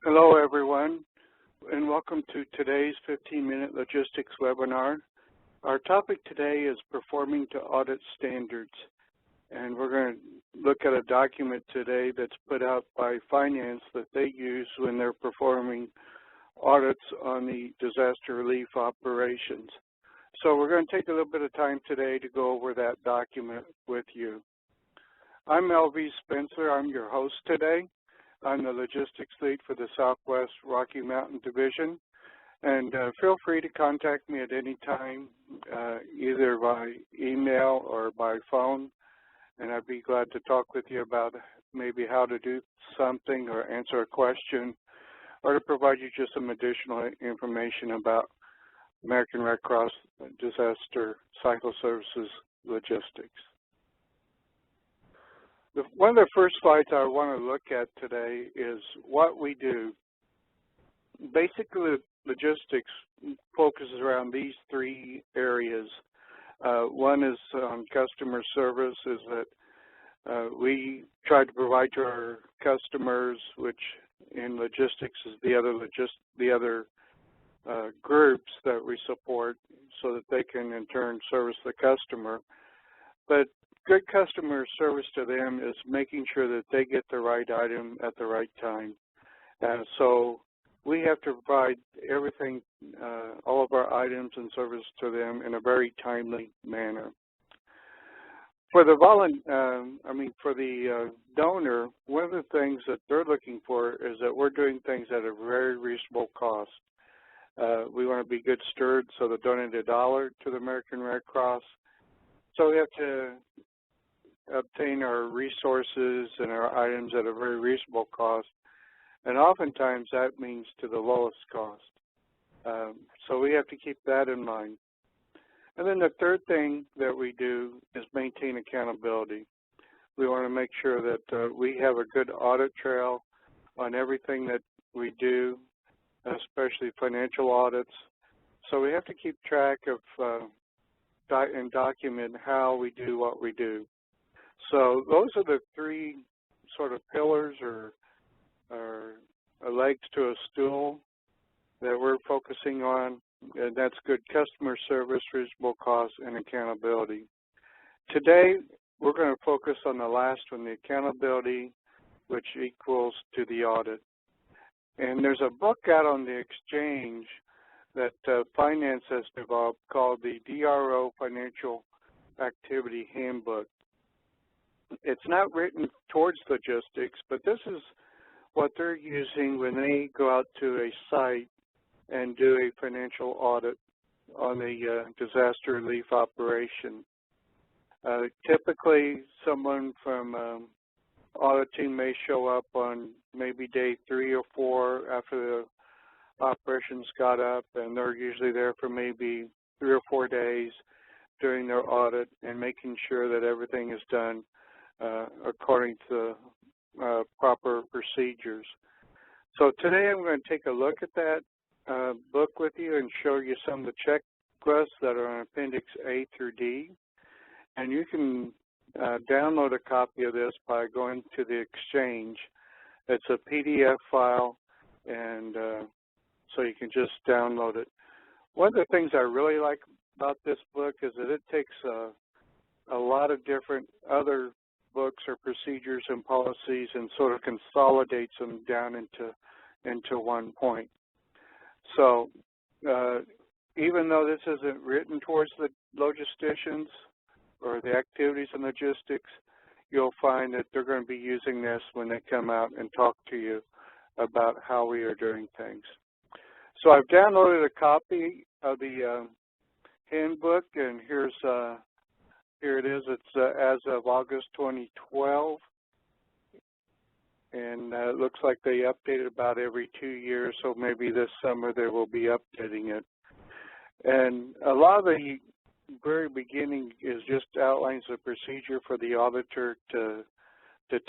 Hello, everyone, and welcome to today's 15-minute logistics webinar. Our topic today is performing to audit standards, and we're going to look at a document today that's put out by finance that they use when they're performing audits on the disaster relief operations. So we're going to take a little bit of time today to go over that document with you. I'm LV Spencer. I'm your host today. I'm the logistics lead for the Southwest Rocky Mountain Division, and feel free to contact me at any time, either by email or by phone, and I'd be glad to talk with you about maybe how to do something or answer a question or to provide you just some additional information about American Red Cross Disaster Cycle Services logistics. One of the first slides I want to look at today is what we do. Basically, logistics focuses around these three areas. One is on customer service, is that we try to provide to our customers, which in logistics is the other groups that we support, so that they can in turn service the customer. But good customer service to them is making sure that they get the right item at the right time. So we have to provide everything, all of our items and service to them in a very timely manner. For the donor, one of the things that they're looking for is that we're doing things at a very reasonable cost. We want to be good stewards, so they donate $1 to the American Red Cross. So we have to obtain our resources and our items at a very reasonable cost, and oftentimes that means to the lowest cost. So we have to keep that in mind. And then the third thing that we do is maintain accountability. We want to make sure that we have a good audit trail on everything that we do, especially financial audits. So we have to keep track of and document how we do what we do. So those are the three sort of pillars or legs to a stool that we're focusing on, and that's good customer service, reasonable cost, and accountability. Today, we're going to focus on the last one, the accountability, which equals to the audit. And there's a book out on the exchange that finance has developed called the DRO Financial Activity Handbook. It's not written towards logistics, but this is what they're using when they go out to a site and do a financial audit on a disaster relief operation. Typically, someone from audit team may show up on maybe day 3 or 4 after the operations got up, and they're usually there for maybe 3 or 4 days doing their audit and making sure that everything is done according to proper procedures. So today I'm going to take a look at that book with you and show you some of the checklists that are on Appendix A through D. And you can download a copy of this by going to the exchange. It's a PDF file, and so you can just download it. One of the things I really like about this book is that it takes a lot of different other books or procedures and policies and sort of consolidates them down into one point. So even though this isn't written towards the logisticians or the activities in logistics, you'll find that they're going to be using this when they come out and talk to you about how we are doing things. So I've downloaded a copy of the handbook, and here it is. It's as of August 2012, and it looks like they update it about every 2 years, so maybe this summer they will be updating it. And a lot of the very beginning is just outlines the procedure for the auditor to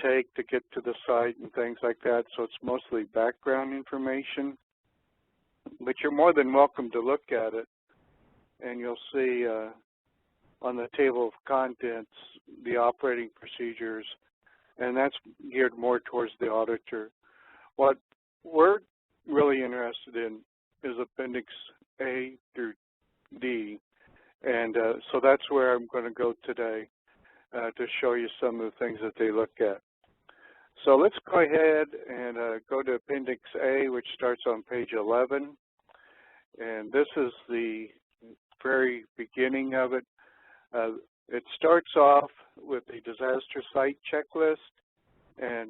take to get to the site and things like that, so it's mostly background information. But you're more than welcome to look at it, and you'll see on the table of contents the operating procedures, and that's geared more towards the auditor. What we're really interested in is Appendix A through D, and so that's where I'm going to go today to show you some of the things that they look at. So let's go ahead and go to Appendix A, which starts on page 11, and this is the very beginning of it. It starts off with the disaster site checklist, and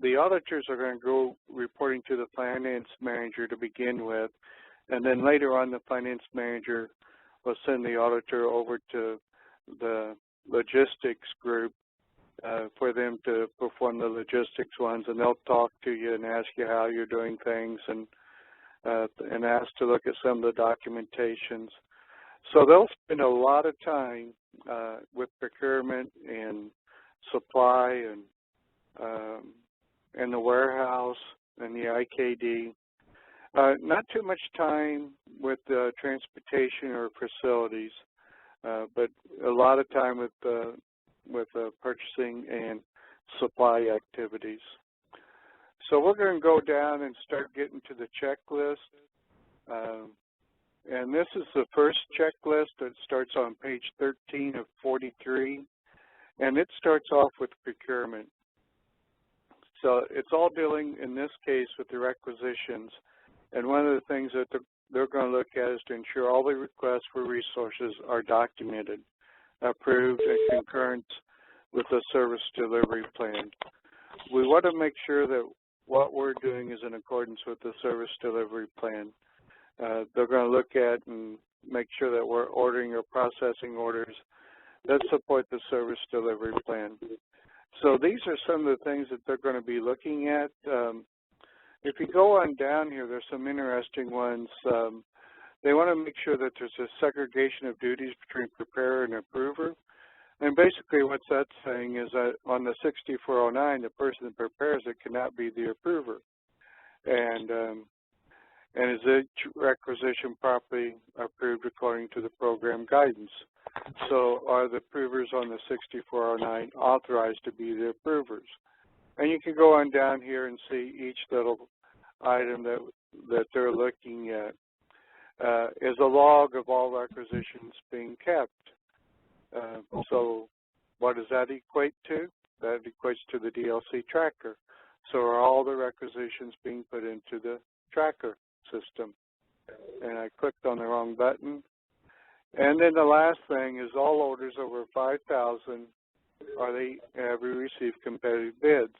the auditors are going to go reporting to the finance manager to begin with, and then later on the finance manager will send the auditor over to the logistics group for them to perform the logistics ones, and they'll talk to you and ask you how you're doing things and ask to look at some of the documentations. So they'll spend a lot of time with procurement and supply and the warehouse and the IKD. Not too much time with transportation or facilities, but a lot of time with purchasing and supply activities. So we're going to go down and start getting to the checklist. And this is the first checklist that starts on page 13 of 43, and it starts off with procurement. So it's all dealing, in this case, with the requisitions. And one of the things that they're going to look at is to ensure all the requests for resources are documented, approved, and concurrent with the service delivery plan. We want to make sure that what we're doing is in accordance with the service delivery plan. They're going to look at and make sure that we're ordering or processing orders that support the service delivery plan. So these are some of the things that they're going to be looking at. If you go on down here, there's some interesting ones. They want to make sure that there's a segregation of duties between preparer and approver. And basically what that's saying is that on the 6409, the person that prepares it cannot be the approver. And is each requisition properly approved according to the program guidance? So are the approvers on the 6409 authorized to be the approvers? And you can go on down here and see each little item that they're looking at. Is a log of all requisitions being kept. So what does that equate to? That equates to the DLC tracker. So are all the requisitions being put into the tracker system? And I clicked on the wrong button. And then the last thing is all orders over 5,000, have we received competitive bids?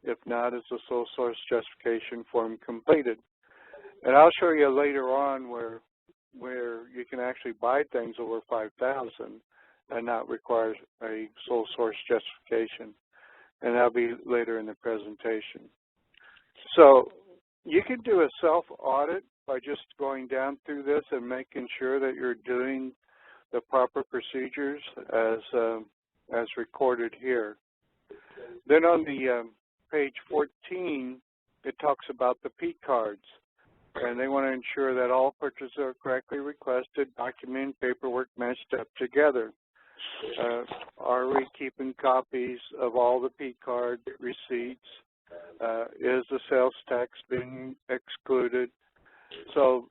If not, is the sole source justification form completed? And I'll show you later on where you can actually buy things over 5,000 and not require a sole source justification. And that'll be later in the presentation. So you can do a self-audit by just going down through this and making sure that you're doing the proper procedures as recorded here. Then on the page 14, it talks about the P cards. And they want to ensure that all purchases are correctly requested, documented, paperwork matched up together. Are we keeping copies of all the P card receipts? Is the sales tax being excluded? So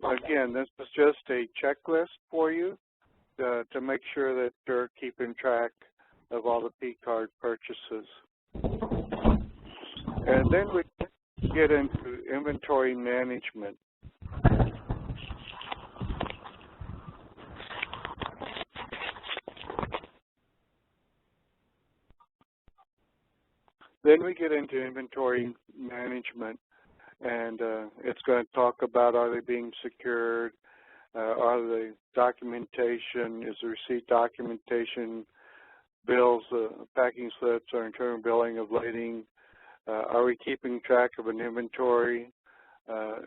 again, this is just a checklist for you to make sure that they're keeping track of all the P card purchases. And then we get into inventory management. Then we get into inventory management, and it's going to talk about, are they being secured, are the documentation, is the receipt documentation, bills, packing slips, or internal billing of lading, are we keeping track of an inventory,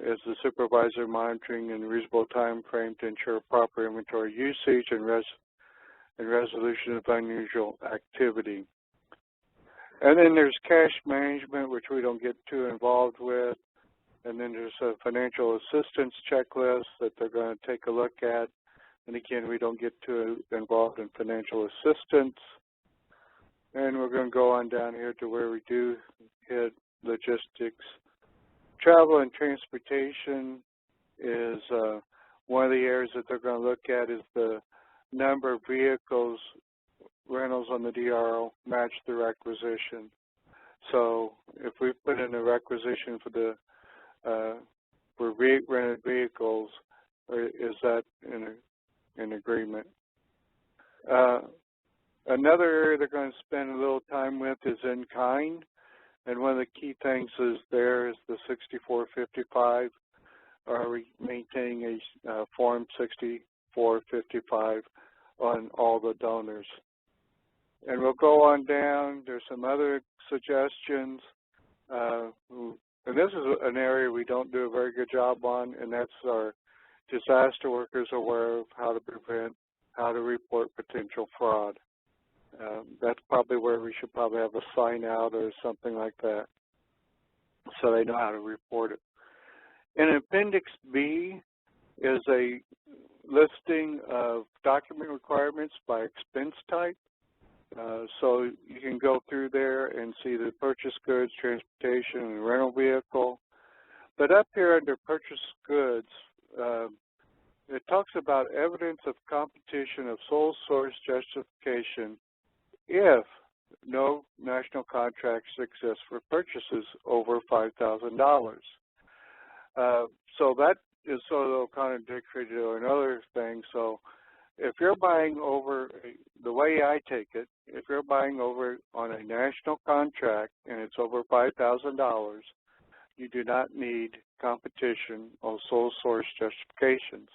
is the supervisor monitoring in a reasonable time frame to ensure proper inventory usage and resolution of unusual activity. And then there's cash management, which we don't get too involved with. And then there's a financial assistance checklist that they're going to take a look at. And again, we don't get too involved in financial assistance. And we're going to go on down here to where we do hit logistics Travel and transportation is one of the areas that they're going to look at is the number of vehicles rentals on the DRO match the requisition. So if we put in a requisition for the for rented vehicles, is that in agreement? Another area they're going to spend a little time with is in kind, and one of the key things is there is the 6455. Are we maintaining a Form 6455 on all the donors? And we'll go on down. There's some other suggestions. And this is an area we don't do a very good job on, and that's our disaster workers aware of how to prevent, how to report potential fraud. That's probably where we should probably have a sign out or something like that so they know how to report it. In Appendix B is a listing of document requirements by expense type. So you can go through there and see the purchase goods, transportation, and rental vehicle. But up here under purchase goods, it talks about evidence of competition of sole source justification if no national contracts exist for purchases over $5,000. So that is sort of contradictory to another thing. So if you're buying over, the way I take it, if you're buying over on a national contract and it's over $5,000, you do not need competition or sole source justifications.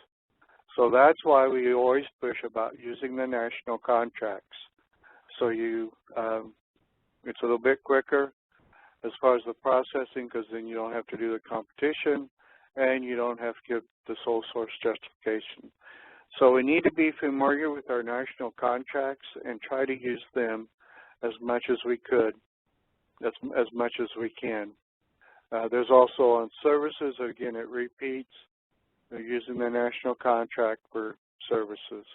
So that's why we always push about using the national contracts. So you, it's a little bit quicker as far as the processing, because then you don't have to do the competition and you don't have to give the sole source justification. So we need to be familiar with our national contracts and try to use them as much as we could, as much as we can. There's also on services, again, it repeats, using the national contract for services.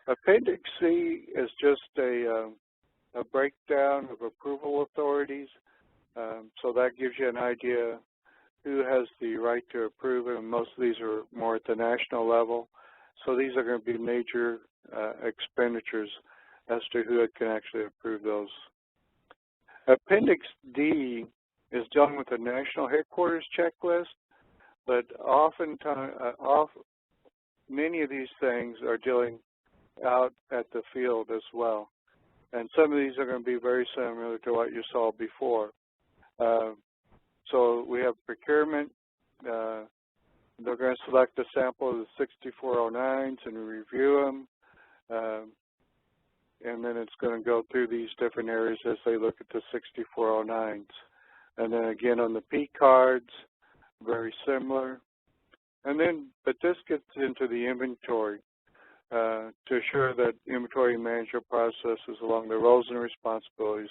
Appendix C is just a breakdown of approval authorities. So that gives you an idea who has the right to approve it, and most of these are more at the national level. So these are going to be major expenditures as to who can actually approve those. Appendix D is dealing with the national headquarters checklist, but oftentimes, many of these things are dealing out at the field as well. And some of these are going to be very similar to what you saw before. So we have procurement. They're going to select a sample of the 6409s and review them. And then it's going to go through these different areas as they look at the 6409s. And then again on the P cards, very similar. And then, but this gets into the inventory to assure that inventory management processes along the roles and responsibilities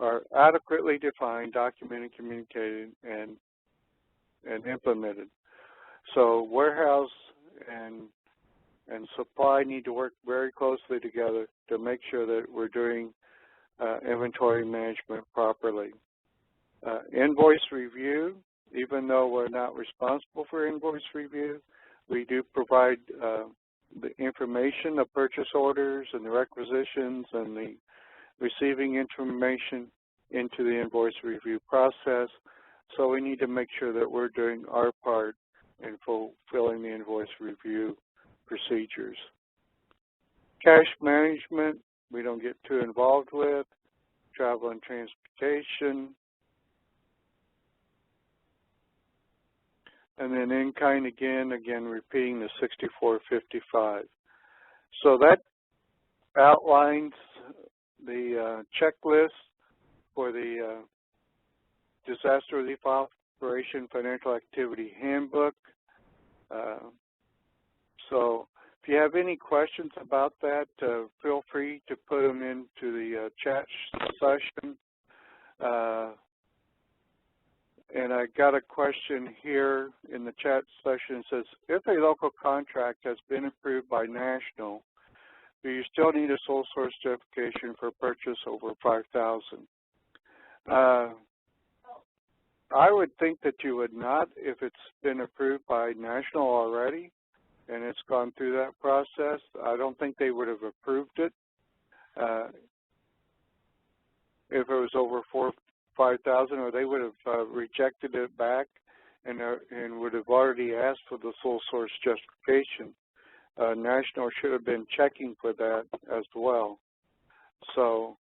are adequately defined, documented, communicated, and implemented. So warehouse and supply need to work very closely together to make sure that we're doing inventory management properly. Invoice review, even though we're not responsible for invoice review, we do provide the information, the purchase orders and the requisitions and the receiving information into the invoice review process. So we need to make sure that we're doing our part in fulfilling the invoice review procedures. Cash management, we don't get too involved with. Travel and transportation. And then in-kind again repeating the 6455. So that outlines the checklist for the Disaster Relief Operation Financial Activity Handbook. So if you have any questions about that, feel free to put them into the chat session. And I got a question here in the chat session. It says, if a local contract has been approved by national, do you still need a sole source justification for purchase over $5,000? I would think that you would not if it's been approved by national already and it's gone through that process. I don't think they would have approved it if it was over 4,000 or 5,000, or they would have rejected it back and would have already asked for the sole source justification. National should have been checking for that as well. So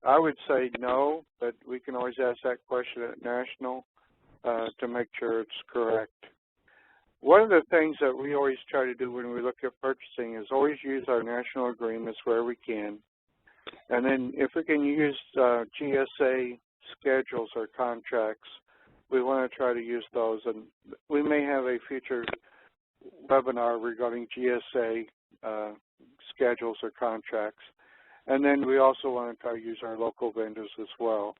I would say no, but we can always ask that question at national to make sure it's correct. One of the things that we always try to do when we look at purchasing is always use our national agreements where we can. And then if we can use GSA schedules or contracts, we want to try to use those. And we may have a future webinar regarding GSA schedules or contracts. And then we also want to try to use our local vendors as well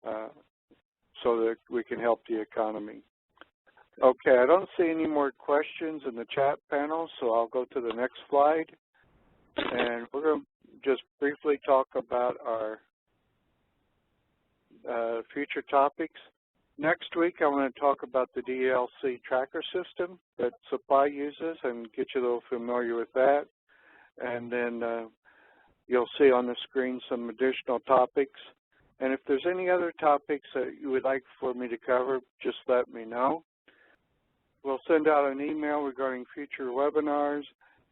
so that we can help the economy. Okay, I don't see any more questions in the chat panel, so I'll go to the next slide. And we're going to just briefly talk about our future topics. Next week, I want to talk about the DLC tracker system that Supply uses and get you a little familiar with that. And then you'll see on the screen some additional topics. And if there's any other topics that you would like for me to cover, just let me know. We'll send out an email regarding future webinars.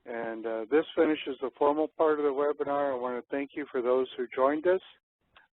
And this finishes the formal part of the webinar. I want to thank you for those who joined us.